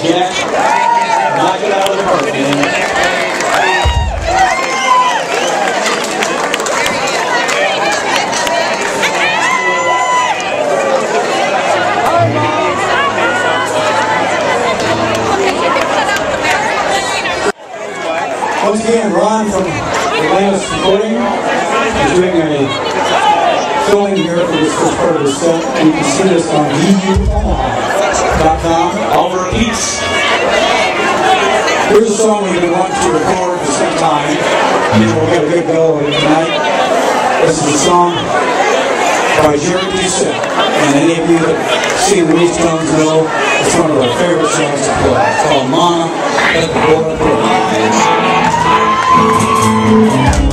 Jack. Knock it out of the park, man. Once again, Ron from Atlantis Recording is doing a filming here for this first part of the set. You can see this on VUOmaha.com. Oliver Peace. Here's a song we've been wanting to record for some time. We'll get a good go with it tonight. This is a song by Jerry Doucette. And any of you that see the Looney Tunes know it's one of our favorite songs to play. It's called Mama, Let the Boy Play.